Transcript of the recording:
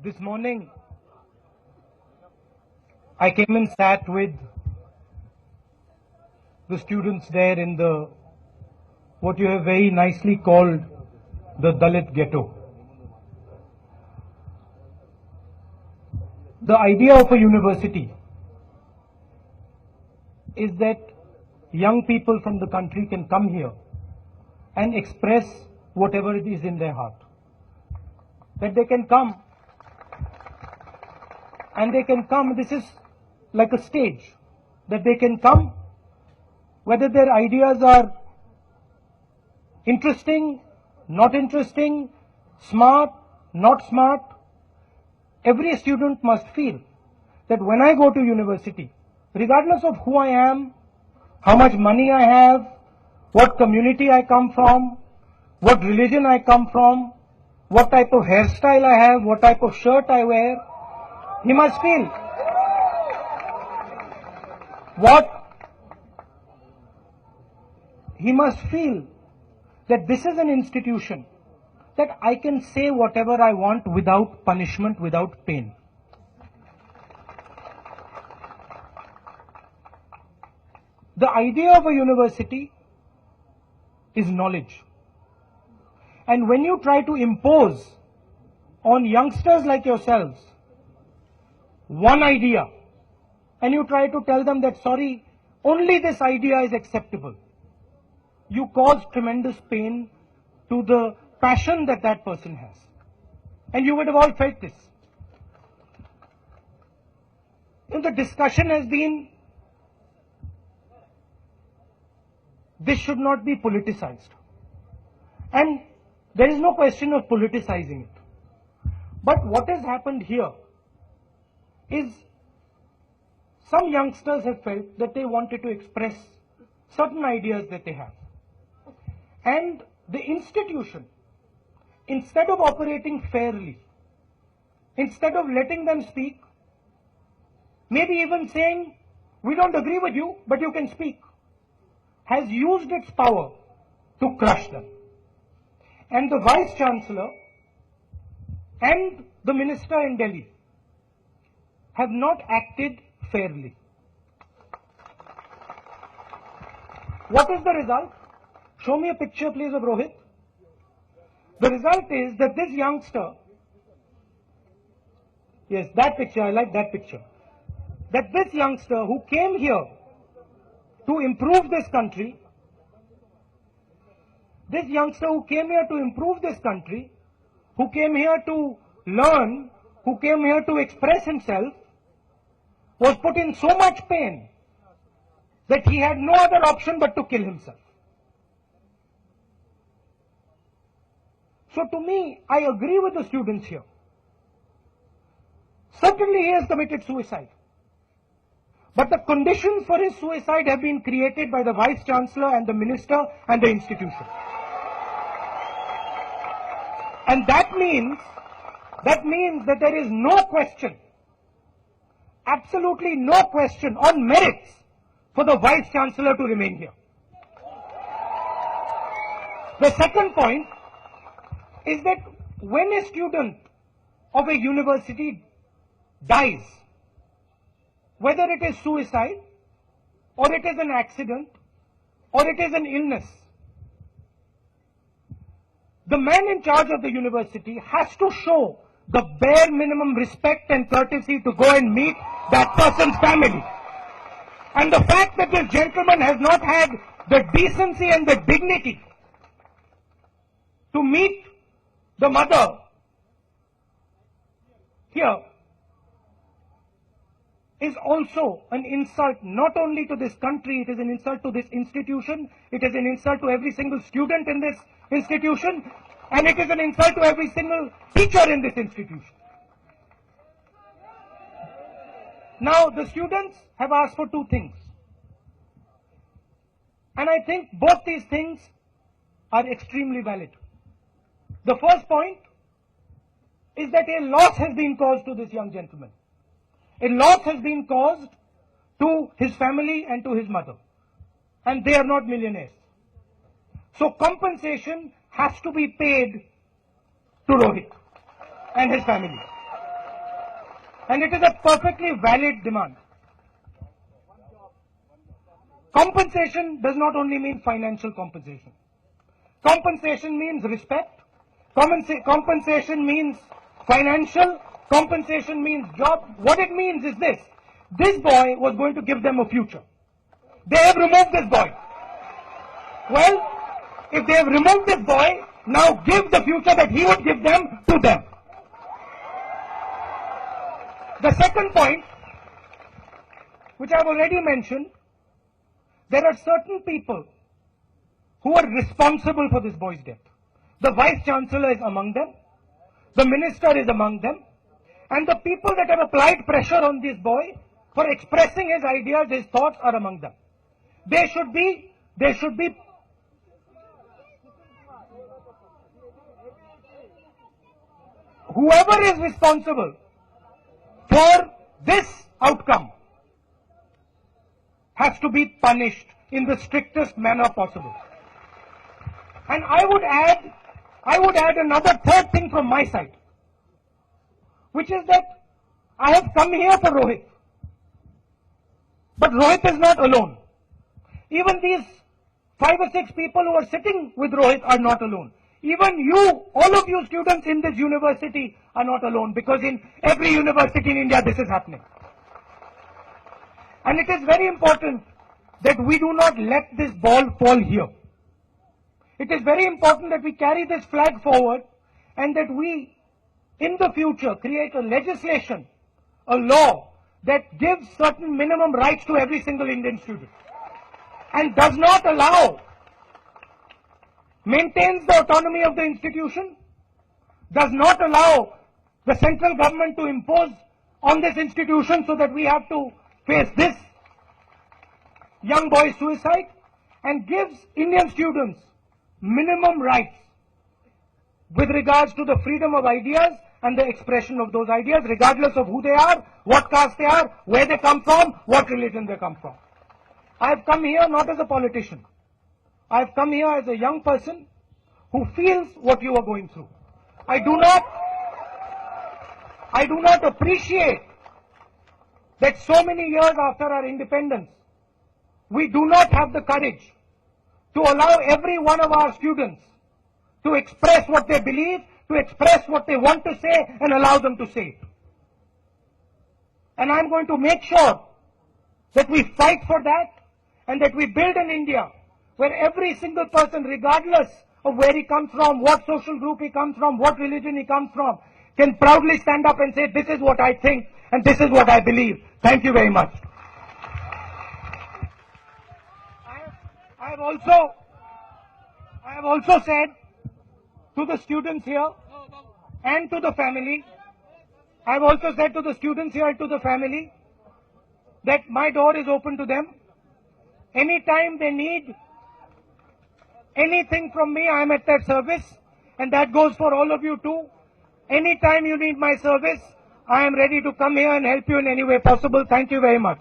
This morning, I came and sat with the students there in what you have very nicely called the Dalit ghetto. The idea of a university is that young people from the country can come here and express whatever it is in their heart. That they can come and this is like a stage, that they can come, whether their ideas are interesting, not interesting, smart, not smart. Every student must feel that when I go to university, regardless of who I am, how much money I have, what community I come from, what religion I come from, what type of hairstyle I have, what type of shirt I wear, he must feel that this is an institution that I can say whatever I want without punishment, without pain. The idea of a university is knowledge. And when you try to impose on youngsters like yourselves one idea, and you try to tell them that, sorry, only this idea is acceptable, you cause tremendous pain to the passion that that person has. And you would have all felt this. And the discussion has been, this should not be politicized. And there is no question of politicizing it. But what has happened here is some youngsters have felt that they wanted to express certain ideas that they have. And the institution, instead of operating fairly, instead of letting them speak, maybe even saying, we don't agree with you, but you can speak, has used its power to crush them. And the Vice Chancellor and the Minister in Delhi have not acted fairly. What is the result? Show me a picture, please, of Rohit. The result is that this youngster, yes, that picture, I like that picture, that this youngster who came here to improve this country, who came here to learn, who came here to express himself, was put in so much pain that he had no other option but to kill himself. So to me, I agree with the students here. Certainly he has committed suicide. But the conditions for his suicide have been created by the Vice Chancellor and the Minister and the institution. And that means that there is no question, absolutely no question on merits for the Vice Chancellor to remain here. The second point is that when a student of a university dies, whether it is suicide, or it is an accident, or it is an illness, the man in charge of the university has to show the bare minimum respect and courtesy to go and meet that person's family. And the fact that this gentleman has not had the decency and the dignity to meet the mother here is also an insult not only to this country, it is an insult to this institution, it is an insult to every single student in this institution, and it is an insult to every single teacher in this institution. Now, the students have asked for two things. And I think both these things are extremely valid. The first point is that a loss has been caused to this young gentleman. A loss has been caused to his family and to his mother. And they are not millionaires. So compensation has to be paid to Rohit and his family. And it is a perfectly valid demand. Compensation does not only mean financial compensation. Compensation means respect. Compensation means financial. Compensation means job. What it means is this. This boy was going to give them a future. They have removed this boy. Well, if they have removed this boy, now give the future that he would give them to them. The second point, which I've already mentioned, there are certain people who are responsible for this boy's death. The Vice Chancellor is among them. The Minister is among them. And the people that have applied pressure on this boy for expressing his ideas, his thoughts are among them. They should be whoever is responsible for this outcome has to be punished in the strictest manner possible. And I would add another third thing from my side, which is that I have come here for Rohit. But Rohit is not alone. Even these 5 or 6 people who are sitting with Rohit are not alone. Even you, all of you students in this university are not alone, because in every university in India this is happening. And it is very important that we do not let this ball fall here. It is very important that we carry this flag forward and that we, in the future, create a legislation, a law that gives certain minimum rights to every single Indian student and does not allow, maintains the autonomy of the institution, does not allow the central government to impose on this institution so that we have to face this young boy's suicide, and gives Indian students minimum rights with regards to the freedom of ideas and the expression of those ideas, regardless of who they are, what caste they are, where they come from, what religion they come from. I have come here not as a politician. I have come here as a young person who feels what you are going through. I do not appreciate that so many years after our independence, we do not have the courage to allow every one of our students to express what they believe, to express what they want to say, and allow them to say it. And I'm going to make sure that we fight for that and that we build an India where every single person, regardless of where he comes from, what social group he comes from, what religion he comes from, can proudly stand up and say, this is what I think and this is what I believe. Thank you very much. I have also said to the students here and to the family, I have also said to the students here and to the family that my door is open to them. Anytime they need anything from me, I am at their service, and that goes for all of you too. Anytime you need my service, I am ready to come here and help you in any way possible. Thank you very much.